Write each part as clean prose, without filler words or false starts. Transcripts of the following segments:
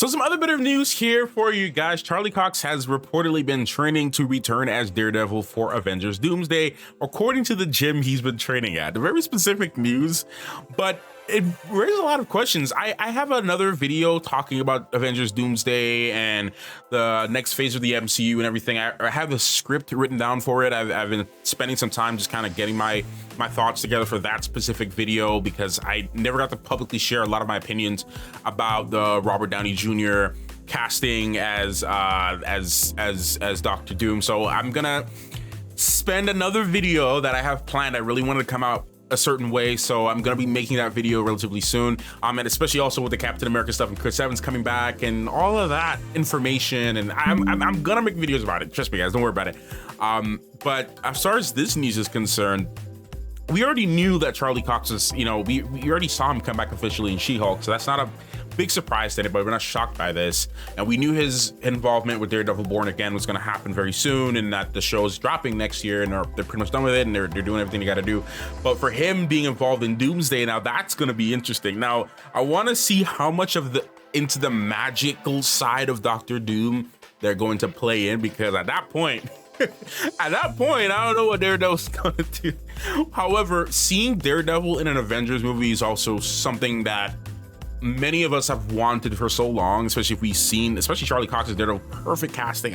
So some other bit of news here for you guys. Charlie Cox has reportedly been training to return as Daredevil for Avengers Doomsday, according to the gym he's been training at. Very specific news, but it raises a lot of questions. I have another video talking about Avengers Doomsday and the next phase of the MCU and everything. I have a script written down for it. I've been spending some time just kind of getting my thoughts together for that specific video, because I never got to publicly share a lot of my opinions about the Robert Downey Jr. casting as Dr. Doom. So I'm gonna spend another video that I have planned. I really wanted to come out a certain way, so I'm gonna be making that video relatively soon, and especially also with the Captain America stuff and Chris Evans coming back and all of that information, and I'm gonna make videos about it. Trust me, guys, don't worry about it. But as far as this news is concerned, we already knew that Charlie Cox was, we already saw him come back officially in She-Hulk, so that's not a big surprise to anybody. We're not shocked by this, and we knew his involvement with Daredevil Born Again was going to happen very soon, and that the show is dropping next year, and they're pretty much done with it, and they're doing everything they got to do. But for him being involved in Doomsday now, that's going to be interesting. Now, I want to see how much of into the magical side of Dr. Doom they're going to play in, because at that point, I don't know what Daredevil's gonna do. However, seeing Daredevil in an Avengers movie is also something that many of us have wanted for so long, especially if we've seen, especially Charlie Cox's Daredevil. Perfect casting.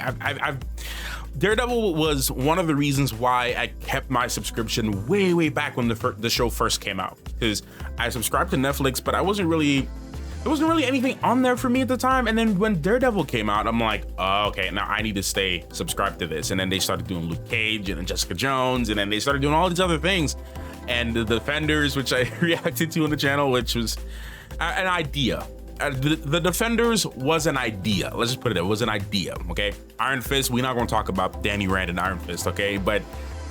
Daredevil was one of the reasons why I kept my subscription way back when the show first came out, because I subscribed to Netflix, but there wasn't really anything on there for me at the time. And then when Daredevil came out, I'm like, oh, okay, now I need to stay subscribed to this. And then they started doing Luke Cage and then Jessica Jones, and then they started doing all these other things. And the Defenders, which I reacted to on the channel, which was an idea. The Defenders was an idea. Let's just put it was an idea, okay? Iron Fist, we're not going to talk about Danny Rand and Iron Fist, okay? But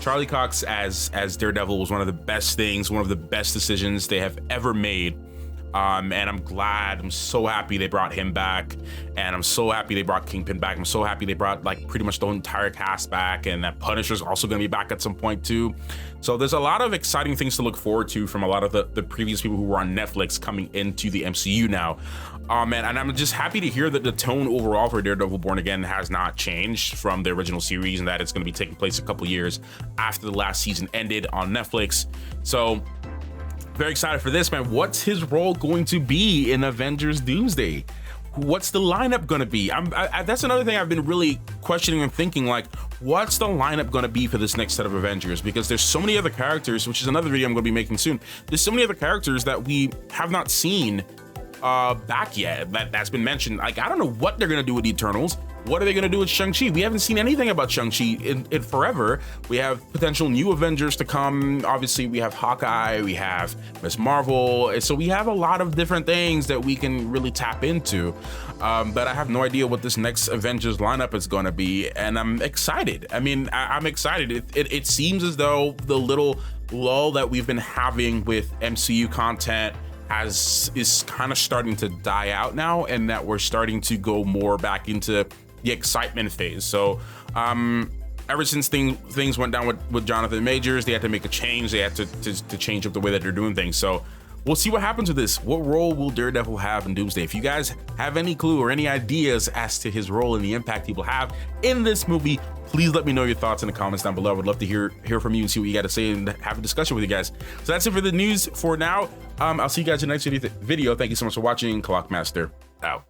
Charlie Cox as Daredevil was one of the best things, one of the best decisions they have ever made. And I'm so happy they brought him back, and I'm so happy they brought Kingpin back. I'm so happy they brought like pretty much the entire cast back, and that Punisher's also going to be back at some point too. So there's a lot of exciting things to look forward to from a lot of the previous people who were on Netflix coming into the MCU now. And I'm just happy to hear that the tone overall for Daredevil Born Again has not changed from the original series, and that it's going to be taking place a couple years after the last season ended on Netflix. So very excited for this, man. What's his role going to be in Avengers Doomsday? What's the lineup going to be? That's another thing I've been really questioning and thinking, like, what's the lineup going to be for this next set of Avengers? Because there's so many other characters, which is another video I'm going to be making soon. There's so many other characters that we have not seen back yet that's been mentioned. Like, I don't know what they're going to do with the Eternals. What are they going to do with Shang-Chi? We haven't seen anything about Shang-Chi in forever. We have potential new Avengers to come. Obviously, we have Hawkeye, we have Ms. Marvel. So we have a lot of different things that we can really tap into. But I have no idea what this next Avengers lineup is going to be. And I'm excited. I mean, I'm excited. It seems as though the little lull that we've been having with MCU content is kind of starting to die out now, and that we're starting to go more back into the excitement phase. So ever since things went down with Jonathan Majors, they had to make a change. They had to change up the way that they're doing things. So we'll see what happens with this. What role will Daredevil have in Doomsday? If you guys have any clue or any ideas as to his role and the impact he will have in this movie, please let me know your thoughts in the comments down below. I would love to hear from you and see what you got to say and have a discussion with you guys. So that's it for the news for now. I'll see you guys in the next video. Thank you so much for watching. Clockmaster out.